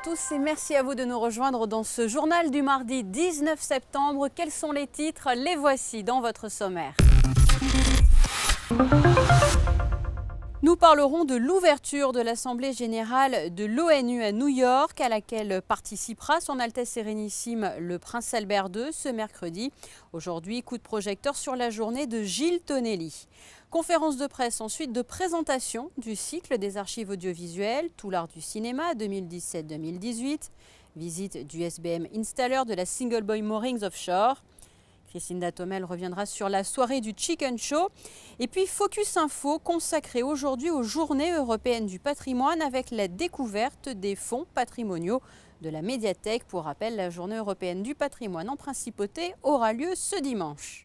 tous et merci à vous de nous rejoindre dans ce journal du mardi 19 septembre. Quels sont les titres? Les voici dans votre sommaire. Nous parlerons de l'ouverture de l'Assemblée générale de l'ONU à New York, à laquelle participera Son Altesse Sérénissime le Prince Albert II ce mercredi. Aujourd'hui, coup de projecteur sur la journée de Gilles Tonelli. Conférence de presse ensuite de présentation du cycle des archives audiovisuelles, tout l'art du cinéma 2017-2018, visite du SBM Installer de la Single Boy Moorings Offshore. Christine Datomel reviendra sur la soirée du Chicken Show. Et puis Focus Info consacré aujourd'hui aux Journées européennes du patrimoine avec la découverte des fonds patrimoniaux de la médiathèque. Pour rappel, la Journée européenne du patrimoine en principauté aura lieu ce dimanche.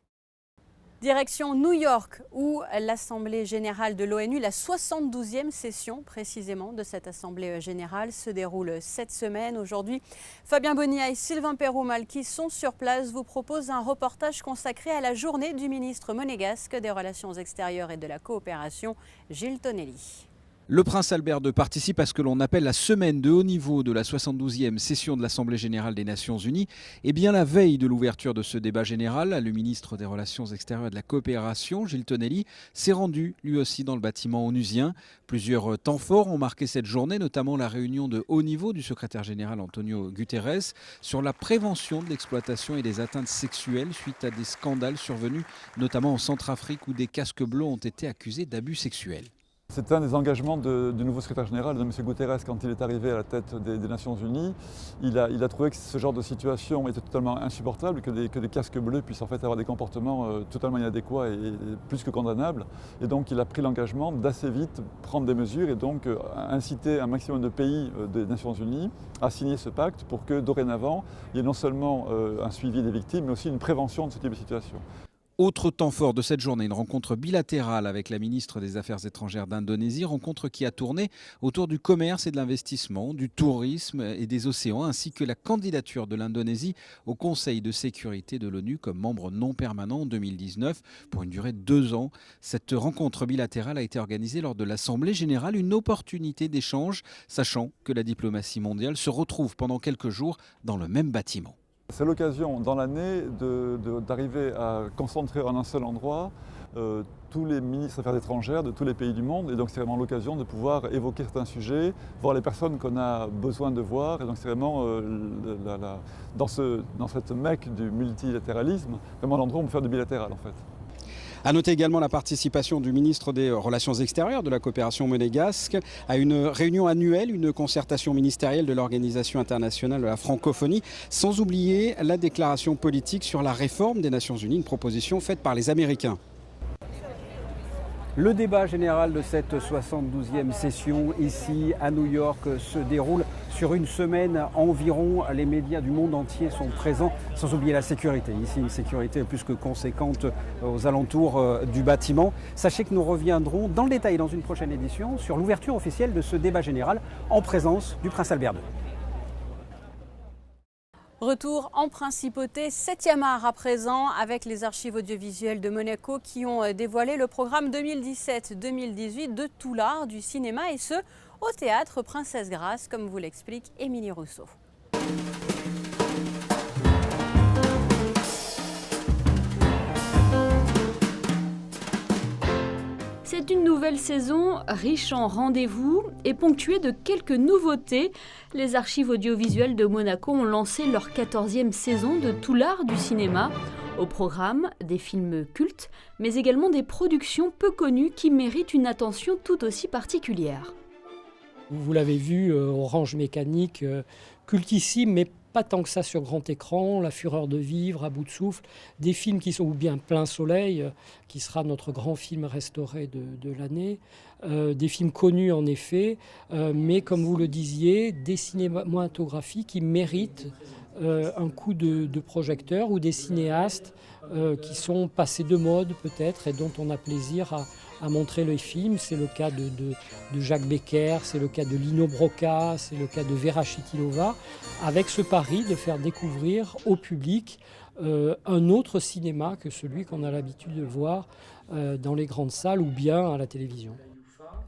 Direction New York où l'Assemblée générale de l'ONU, la 72e session précisément de cette Assemblée générale se déroule cette semaine. Aujourd'hui, Fabien Bonilla et Sylvain Perrault-Malky sont sur place, vous proposent un reportage consacré à la journée du ministre monégasque des Relations extérieures et de la coopération, Gilles Tonelli. Le Prince Albert II participe à ce que l'on appelle la semaine de haut niveau de la 72e session de l'Assemblée générale des Nations unies. Et bien la veille de l'ouverture de ce débat général, le ministre des Relations extérieures et de la coopération, Gilles Tonelli, s'est rendu lui aussi dans le bâtiment onusien. Plusieurs temps forts ont marqué cette journée, notamment la réunion de haut niveau du secrétaire général Antonio Guterres sur la prévention de l'exploitation et des atteintes sexuelles suite à des scandales survenus, notamment en Centrafrique où des casques bleus ont été accusés d'abus sexuels. C'est un des engagements du nouveau secrétaire général, de M. Guterres, quand il est arrivé à la tête des Nations Unies. Il a trouvé que ce genre de situation était totalement insupportable, que des casques bleus puissent en fait avoir des comportements totalement inadéquats et plus que condamnables. Et donc il a pris l'engagement d'assez vite prendre des mesures et donc inciter un maximum de pays des Nations Unies à signer ce pacte pour que dorénavant, il y ait non seulement un suivi des victimes, mais aussi une prévention de ce type de situation. Autre temps fort de cette journée, une rencontre bilatérale avec la ministre des Affaires étrangères d'Indonésie, rencontre qui a tourné autour du commerce et de l'investissement, du tourisme et des océans, ainsi que la candidature de l'Indonésie au Conseil de sécurité de l'ONU comme membre non permanent en 2019 pour une durée de 2 ans. Cette rencontre bilatérale a été organisée lors de l'Assemblée générale, une opportunité d'échange, sachant que la diplomatie mondiale se retrouve pendant quelques jours dans le même bâtiment. C'est l'occasion dans l'année d'arriver à concentrer en un seul endroit tous les ministres des Affaires étrangères de tous les pays du monde. Et donc c'est vraiment l'occasion de pouvoir évoquer certains sujets, voir les personnes qu'on a besoin de voir. Et donc c'est vraiment dans cette mecque du multilatéralisme, vraiment l'endroit où on peut faire du bilatéral en fait. A noter également la participation du ministre des Relations extérieures de la coopération monégasque à une réunion annuelle, une concertation ministérielle de l'Organisation internationale de la francophonie, sans oublier la déclaration politique sur la réforme des Nations unies, une proposition faite par les Américains. Le débat général de cette 72e session ici à New York se déroule sur une semaine environ. Les médias du monde entier sont présents, sans oublier la sécurité. Ici, une sécurité plus que conséquente aux alentours du bâtiment. Sachez que nous reviendrons dans le détail dans une prochaine édition sur l'ouverture officielle de ce débat général en présence du Prince Albert II. Retour en principauté, 7e art à présent avec les archives audiovisuelles de Monaco qui ont dévoilé le programme 2017-2018 de tout l'art du cinéma et ce, au théâtre Princesse Grace, comme vous l'explique Émilie Rousseau. C'est une nouvelle saison riche en rendez-vous et ponctuée de quelques nouveautés. Les archives audiovisuelles de Monaco ont lancé leur 14e saison de tout l'art du cinéma. Au programme, des films cultes, mais également des productions peu connues qui méritent une attention tout aussi particulière. Vous l'avez vu, Orange Mécanique, cultissime, mais pas tant que ça sur grand écran, La Fureur de vivre, À bout de souffle, des films qui sont, ou bien Plein soleil, qui sera notre grand film restauré de l'année, des films connus en effet, mais comme vous le disiez, des cinématographies qui méritent un coup de projecteur ou des cinéastes qui sont passés de mode peut-être et dont on a plaisir à montrer les films. C'est le cas de Jacques Becker, c'est le cas de Lino Brocca, c'est le cas de Vera Chytilova, avec ce pari de faire découvrir au public un autre cinéma que celui qu'on a l'habitude de voir dans les grandes salles ou bien à la télévision.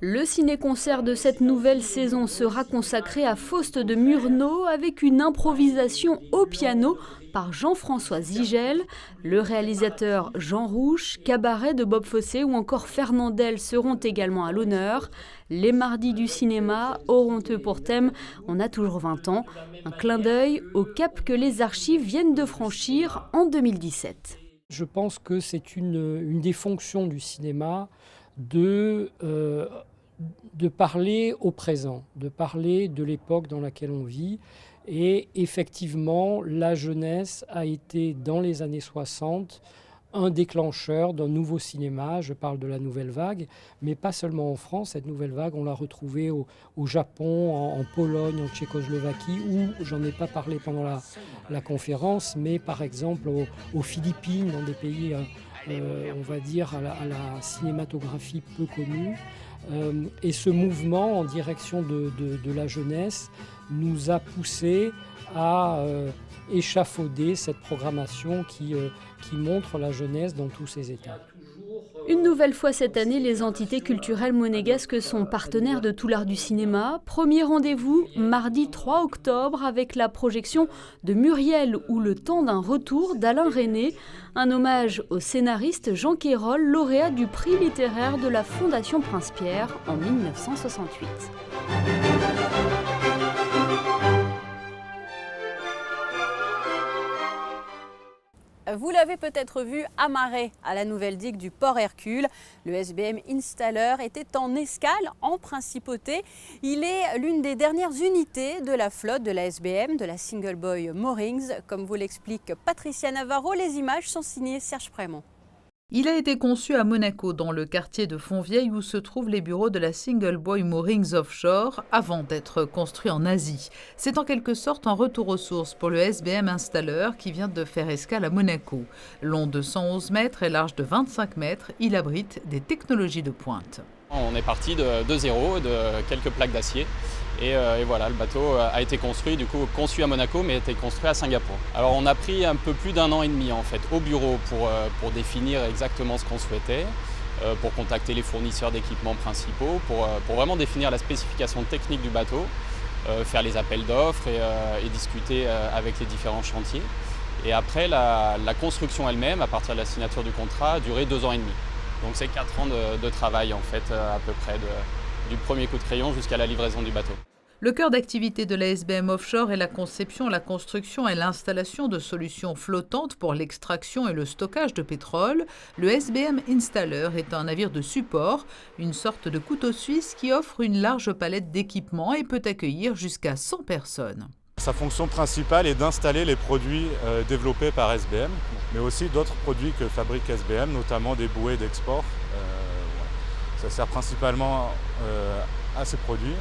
Le ciné-concert de cette nouvelle saison sera consacré à Faust de Murnau avec une improvisation au piano par Jean-François Zigel. Le réalisateur Jean Rouch, Cabaret de Bob Fosse ou encore Fernandel seront également à l'honneur. Les mardis du cinéma auront eux pour thème « On a toujours 20 ans », un clin d'œil au cap que les archives viennent de franchir en 2017. Je pense que c'est une des fonctions du cinéma de parler au présent, de parler de l'époque dans laquelle on vit. Et effectivement, la jeunesse a été, dans les années 60, un déclencheur d'un nouveau cinéma. Je parle de la Nouvelle Vague, mais pas seulement en France. Cette Nouvelle Vague, on l'a retrouvée au Japon, en Pologne, en Tchécoslovaquie, où, j'en ai pas parlé pendant la conférence, mais par exemple aux Philippines, dans des pays, on va dire, à la cinématographie peu connue. Et ce mouvement en direction de la jeunesse nous a poussé à échafauder cette programmation qui montre la jeunesse dans tous ses états. Une nouvelle fois cette année, les entités culturelles monégasques sont partenaires de tout l'art du cinéma. Premier rendez-vous, mardi 3 octobre, avec la projection de Muriel ou Le temps d'un retour d'Alain Resnais. Un hommage au scénariste Jean Quérol, lauréat du prix littéraire de la Fondation Prince-Pierre en 1968. Vous l'avez peut-être vu amarré à la nouvelle digue du port Hercule. Le SBM Installer était en escale en Principauté. Il est l'une des dernières unités de la flotte de la SBM, de la Single Boy Moorings. Comme vous l'explique Patricia Navarro, les images sont signées Serge Prémont. Il a été conçu à Monaco, dans le quartier de Fontvieille où se trouvent les bureaux de la Single Boy Moorings Offshore, avant d'être construit en Asie. C'est en quelque sorte un retour aux sources pour le SBM Installer qui vient de faire escale à Monaco. Long de 111 mètres et large de 25 mètres, il abrite des technologies de pointe. On est parti de zéro, de quelques plaques d'acier. Et voilà, le bateau a été construit, du coup conçu à Monaco, mais a été construit à Singapour. Alors on a pris un peu plus d'1 an et demi en fait au bureau pour définir exactement ce qu'on souhaitait, pour contacter les fournisseurs d'équipements principaux, pour vraiment définir la spécification technique du bateau, faire les appels d'offres et discuter avec les différents chantiers. Et après la construction elle-même, à partir de la signature du contrat, a duré 2 ans et demi. Donc c'est 4 ans de travail en fait à peu près du premier coup de crayon jusqu'à la livraison du bateau. Le cœur d'activité de la SBM Offshore est la conception, la construction et l'installation de solutions flottantes pour l'extraction et le stockage de pétrole. Le SBM Installer est un navire de support, une sorte de couteau suisse qui offre une large palette d'équipements et peut accueillir jusqu'à 100 personnes. Sa fonction principale est d'installer les produits développés par SBM, mais aussi d'autres produits que fabrique SBM, notamment des bouées d'export. Ça sert principalement à ces produits.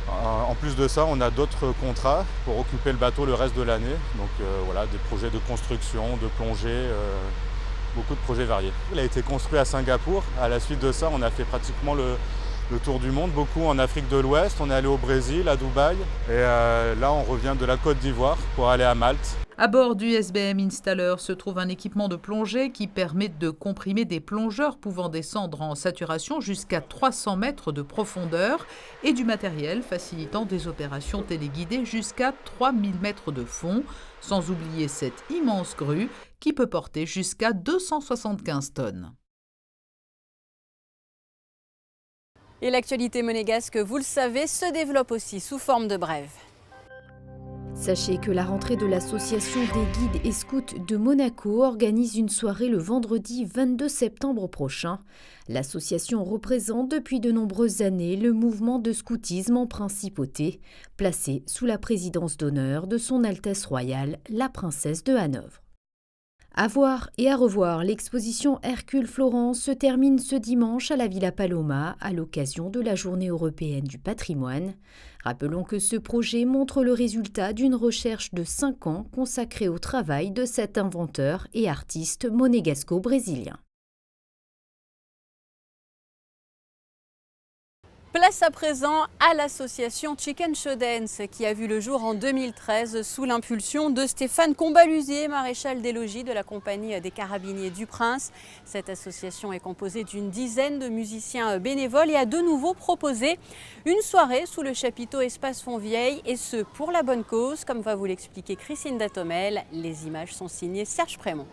En plus de ça, on a d'autres contrats pour occuper le bateau le reste de l'année. Donc voilà, des projets de construction, de plongée, beaucoup de projets variés. Il a été construit à Singapour. À la suite de ça, on a fait pratiquement le tour du monde, beaucoup en Afrique de l'Ouest. On est allé au Brésil, à Dubaï. Et là, on revient de la Côte d'Ivoire pour aller à Malte. À bord du SBM Installer se trouve un équipement de plongée qui permet de comprimer des plongeurs pouvant descendre en saturation jusqu'à 300 mètres de profondeur et du matériel facilitant des opérations téléguidées jusqu'à 3000 mètres de fond, sans oublier cette immense grue qui peut porter jusqu'à 275 tonnes. Et l'actualité monégasque, vous le savez, se développe aussi sous forme de brève. Sachez que la rentrée de l'association des guides et scouts de Monaco organise une soirée le vendredi 22 septembre prochain. L'association représente depuis de nombreuses années le mouvement de scoutisme en Principauté, placé sous la présidence d'honneur de Son Altesse Royale, la princesse de Hanovre. À voir et à revoir, l'exposition Hercule Florence se termine ce dimanche à la Villa Paloma à l'occasion de la Journée européenne du patrimoine. Rappelons que ce projet montre le résultat d'une recherche de 5 ans consacrée au travail de cet inventeur et artiste monégasco-brésilien. Place à présent à l'association Chicken Show Dance qui a vu le jour en 2013 sous l'impulsion de Stéphane Combalusier, maréchal des logis de la compagnie des carabiniers du Prince. Cette association est composée d'une dizaine de musiciens bénévoles et a de nouveau proposé une soirée sous le chapiteau Espace Fontvieille et ce pour la bonne cause, comme va vous l'expliquer Christine Datomel. Les images sont signées Serge Prémont.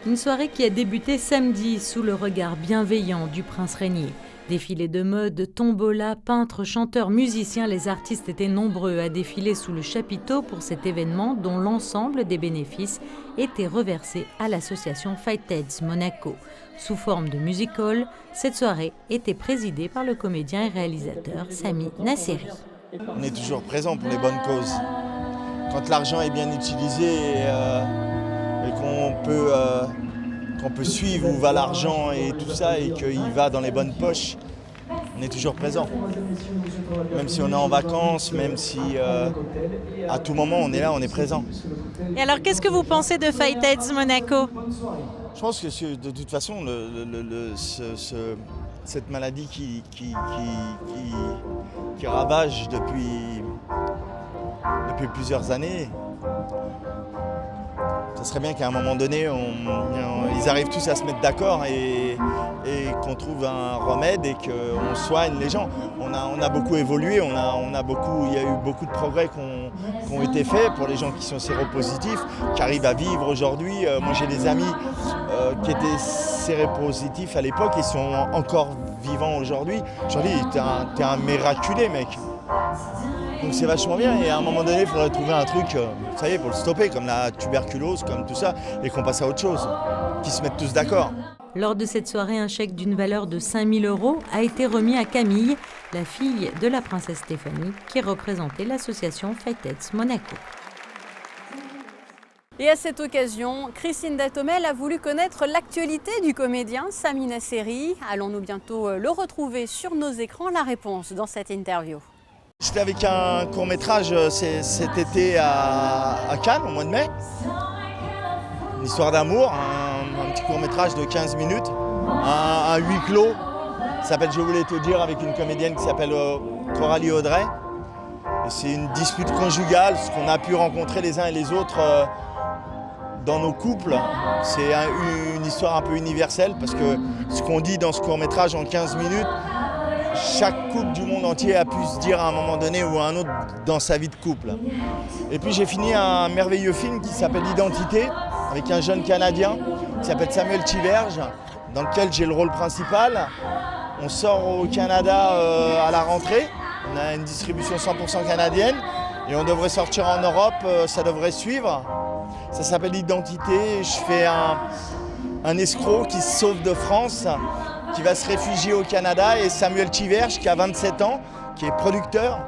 Une soirée qui a débuté samedi sous le regard bienveillant du prince régnier. Défilé de mode, tombola, peintres, chanteurs, musiciens, les artistes étaient nombreux à défiler sous le chapiteau pour cet événement dont l'ensemble des bénéfices était reversé à l'association Fight Heads Monaco. Sous forme de music hall, cette soirée était présidée par le comédien et réalisateur Sami Nasseri. On est toujours présent pour les bonnes causes. Quand l'argent est bien utilisé et qu'on peut suivre où va l'argent et tout ça et qu'il va dans les bonnes poches, on est toujours présent. Même si on est en vacances, même si à tout moment on est là, on est présent. Et alors qu'est-ce que vous pensez de Fight Heads Monaco ? Je pense que de toute façon, cette maladie qui ravage depuis plusieurs années, ça serait bien qu'à un moment donné, ils arrivent tous à se mettre d'accord et qu'on trouve un remède et qu'on soigne les gens. On a beaucoup évolué, il y a eu beaucoup de progrès qui ont été faits pour les gens qui sont séropositifs, qui arrivent à vivre aujourd'hui. Moi j'ai des amis qui étaient séropositifs à l'époque et sont encore vivants aujourd'hui. Je leur dis, t'es un miraculé mec. Donc c'est vachement bien et à un moment donné, il faudrait trouver un truc, ça y est, pour le stopper, comme la tuberculose, comme tout ça, et qu'on passe à autre chose, qu'ils se mettent tous d'accord. Lors de cette soirée, un chèque d'une valeur de 5 000 € a été remis à Camille, la fille de la princesse Stéphanie, qui représentait l'association Fight Heads Monaco. Et à cette occasion, Christine Datomel a voulu connaître l'actualité du comédien Sami Nasseri. Allons-nous bientôt le retrouver sur nos écrans? La réponse dans cette interview. J'étais avec un court-métrage cet été à Cannes, au mois de mai. Une histoire d'amour, un petit court-métrage de 15 minutes, un huis clos. Ça s'appelle Je voulais te dire, avec une comédienne qui s'appelle Coralie Audrey. C'est une dispute conjugale, ce qu'on a pu rencontrer les uns et les autres dans nos couples. C'est une histoire un peu universelle parce que ce qu'on dit dans ce court-métrage en 15 minutes, chaque couple du monde entier a pu se dire à un moment donné ou à un autre dans sa vie de couple. Et puis j'ai fini un merveilleux film qui s'appelle Identité, avec un jeune Canadien qui s'appelle Samuel Chiverge, dans lequel j'ai le rôle principal. On sort au Canada à la rentrée, on a une distribution 100% canadienne et on devrait sortir en Europe, ça devrait suivre. Ça s'appelle Identité, je fais un escroc qui se sauve de France, qui va se réfugier au Canada, et Samuel Chiverge qui a 27 ans, qui est producteur,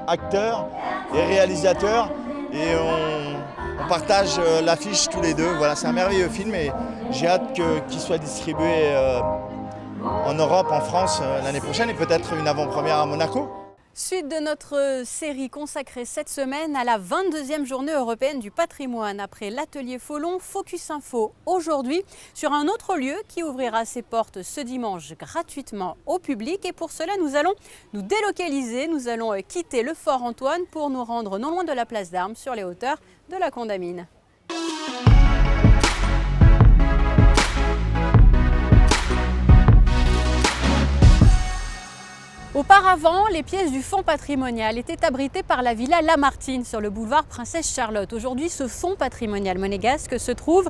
acteur et réalisateur. Et on partage l'affiche tous les deux. Voilà, c'est un merveilleux film et j'ai hâte qu'il soit distribué en Europe, en France l'année prochaine et peut-être une avant-première à Monaco. Suite de notre série consacrée cette semaine à la 22e journée européenne du patrimoine. Après l'atelier Folon, Focus Info aujourd'hui sur un autre lieu qui ouvrira ses portes ce dimanche gratuitement au public. Et pour cela, nous allons nous délocaliser. Nous allons quitter le Fort Antoine pour nous rendre non loin de la place d'Armes sur les hauteurs de la Condamine. Auparavant, les pièces du fonds patrimonial étaient abritées par la villa Lamartine sur le boulevard Princesse Charlotte. Aujourd'hui, ce fonds patrimonial monégasque se trouve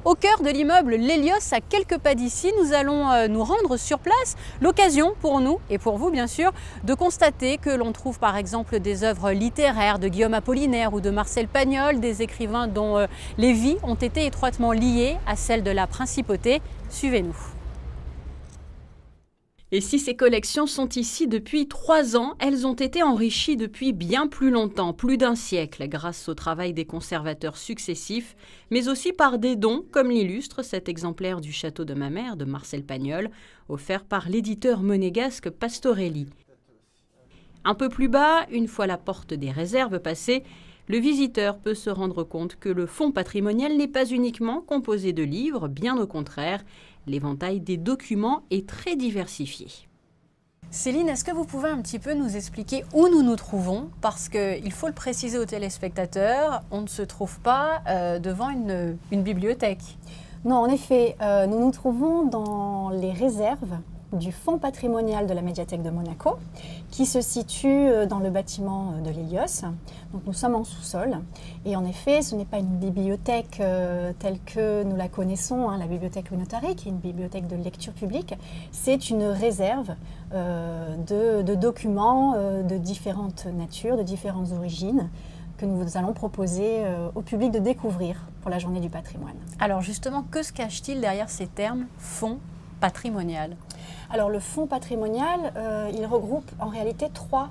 au cœur de l'immeuble L'Hélios, à quelques pas d'ici. Nous allons nous rendre sur place. L'occasion pour nous, et pour vous bien sûr, de constater que l'on trouve par exemple des œuvres littéraires de Guillaume Apollinaire ou de Marcel Pagnol, des écrivains dont les vies ont été étroitement liées à celles de la principauté. Suivez-nous. Et si ces collections sont ici depuis 3 ans, elles ont été enrichies depuis bien plus longtemps, plus d'un siècle, grâce au travail des conservateurs successifs, mais aussi par des dons, comme l'illustre cet exemplaire du château de ma mère de Marcel Pagnol, offert par l'éditeur monégasque Pastorelli. Un peu plus bas, une fois la porte des réserves passée, le visiteur peut se rendre compte que le fonds patrimonial n'est pas uniquement composé de livres, bien au contraire. L'éventail des documents est très diversifié. Céline, est-ce que vous pouvez un petit peu nous expliquer où nous nous trouvons? Parce qu'il faut le préciser aux téléspectateurs, on ne se trouve pas devant une bibliothèque. Non, en effet, nous nous trouvons dans les réserves du fonds patrimonial de la médiathèque de Monaco, qui se situe dans le bâtiment de l'Hélios. Donc nous sommes en sous-sol. Et en effet, ce n'est pas une bibliothèque telle que nous la connaissons, la bibliothèque Louis Notaré, qui est une bibliothèque de lecture publique. C'est une réserve de documents de différentes natures, de différentes origines, que nous allons proposer au public de découvrir pour la journée du patrimoine. Alors justement, que se cache-t-il derrière ces termes fonds patrimonial? Alors le fonds patrimonial, il regroupe en réalité 3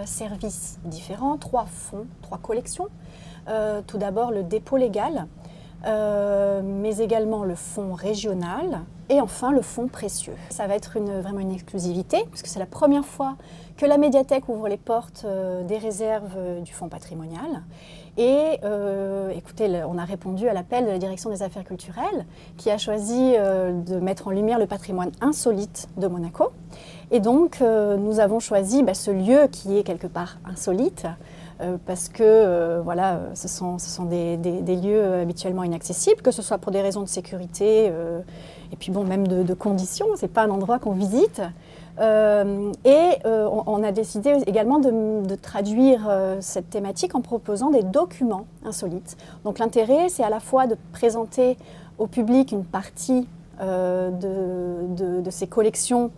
services différents, 3 fonds, 3 collections. Tout d'abord le dépôt légal, mais également le fonds régional et enfin le fonds précieux. Ça va être vraiment une exclusivité, puisque c'est la première fois que la médiathèque ouvre les portes des réserves du fonds patrimonial. Et écoutez, on a répondu à l'appel de la Direction des Affaires culturelles qui a choisi de mettre en lumière le patrimoine insolite de Monaco. Et donc, nous avons choisi ce lieu qui est quelque part insolite parce que voilà, ce sont des lieux habituellement inaccessibles, que ce soit pour des raisons de sécurité et puis bon, même de conditions. Ce n'est pas un endroit qu'on visite. On a décidé également de traduire cette thématique en proposant des documents insolites. Donc l'intérêt, c'est à la fois de présenter au public une partie de ces collections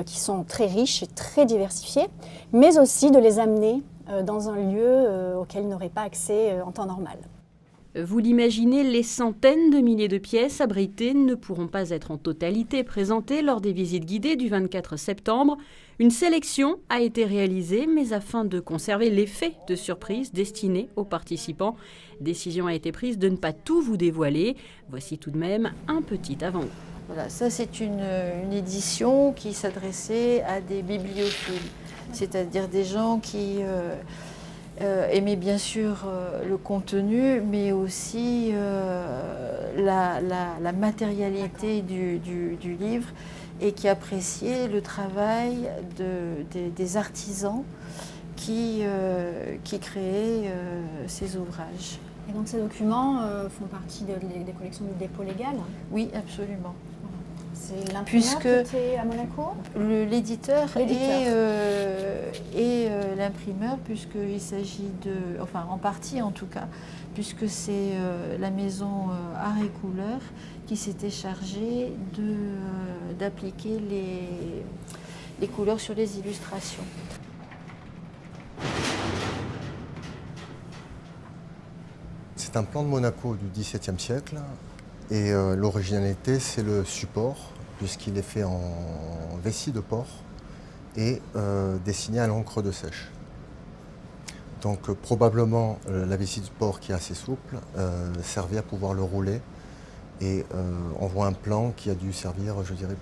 qui sont très riches et très diversifiées, mais aussi de les amener dans un lieu auquel ils n'auraient pas accès en temps normal. Vous l'imaginez, les centaines de milliers de pièces abritées ne pourront pas être en totalité présentées lors des visites guidées du 24 septembre. Une sélection a été réalisée, mais afin de conserver l'effet de surprise destiné aux participants, décision a été prise de ne pas tout vous dévoiler. Voici tout de même un petit avant-goût. Voilà, ça c'est une édition qui s'adressait à des bibliophiles, c'est-à-dire des gens qui aimaient bien sûr le contenu, mais aussi la matérialité du livre et qui appréciaient le travail des artisans qui créaient ces ouvrages. Et donc ces documents font partie des collections du dépôt légal? Oui, absolument. C'est l'imprimeur qui était à Monaco? L'éditeur et l'imprimeur, puisqu'il s'agit enfin en partie en tout cas, puisque c'est la maison Art et Couleur qui s'était chargée d'appliquer les couleurs sur les illustrations. C'est un plan de Monaco du XVIIe siècle et l'originalité c'est le support puisqu'il est fait en vessie de porc et dessiné à l'encre de sèche. Donc probablement la vessie de porc qui est assez souple servait à pouvoir le rouler et on voit un plan qui a dû servir, je dirais,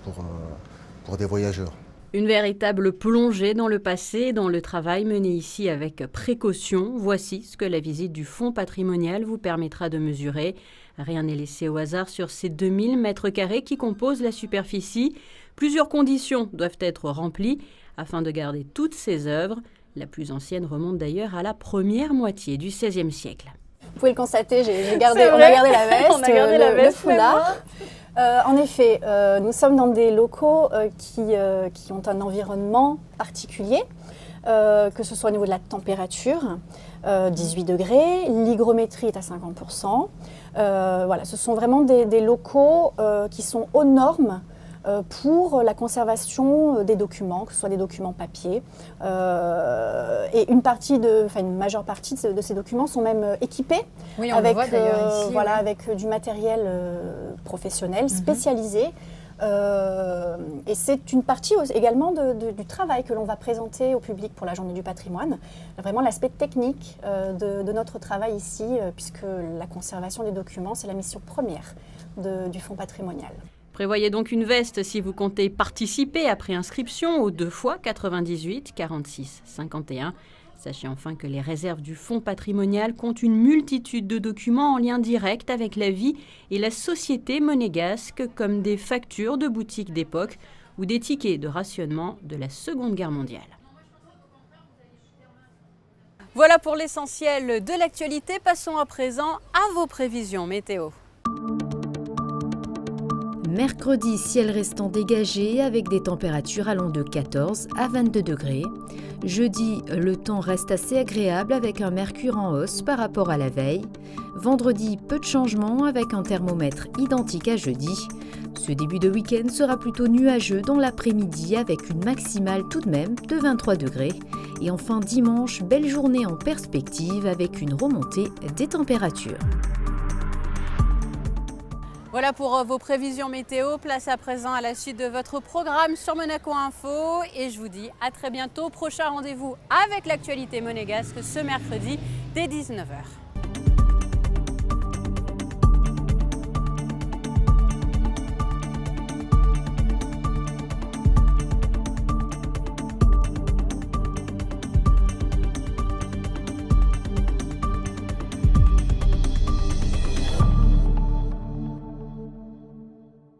pour des voyageurs. Une véritable plongée dans le passé, dans le travail mené ici avec précaution. Voici ce que la visite du fonds patrimonial vous permettra de mesurer. Rien n'est laissé au hasard sur ces 2000 mètres carrés qui composent la superficie. Plusieurs conditions doivent être remplies afin de garder toutes ces œuvres. La plus ancienne remonte d'ailleurs à la première moitié du XVIe siècle. Vous pouvez le constater, on a gardé la veste, on a gardé le foulard. En effet, nous sommes dans des locaux qui ont un environnement particulier, que ce soit au niveau de la température, 18 degrés, l'hygrométrie est à 50%. Voilà, ce sont vraiment des locaux qui sont aux normes pour la conservation des documents, que ce soit des documents papier. Et une majeure partie de ces documents sont même équipés avec, ici, avec du matériel professionnel spécialisé. Et c'est une partie également du travail que l'on va présenter au public pour la journée du patrimoine. Vraiment l'aspect technique de notre travail ici, puisque la conservation des documents, c'est la mission première du fonds patrimonial. Prévoyez donc une veste si vous comptez participer après inscription au 2 fois 98 46 51. Sachez enfin que les réserves du fonds patrimonial comptent une multitude de documents en lien direct avec la vie et la société monégasque, comme des factures de boutiques d'époque ou des tickets de rationnement de la Seconde Guerre mondiale. Voilà pour l'essentiel de l'actualité. Passons à présent à vos prévisions météo. Mercredi, ciel restant dégagé avec des températures allant de 14 à 22 degrés. Jeudi, le temps reste assez agréable avec un mercure en hausse par rapport à la veille. Vendredi, peu de changements avec un thermomètre identique à jeudi. Ce début de week-end sera plutôt nuageux dans l'après-midi avec une maximale tout de même de 23 degrés. Et enfin dimanche, belle journée en perspective avec une remontée des températures. Voilà pour vos prévisions météo. Place à présent à la suite de votre programme sur Monaco Info. Et je vous dis à très bientôt. Prochain rendez-vous avec l'actualité monégasque ce mercredi dès 19h.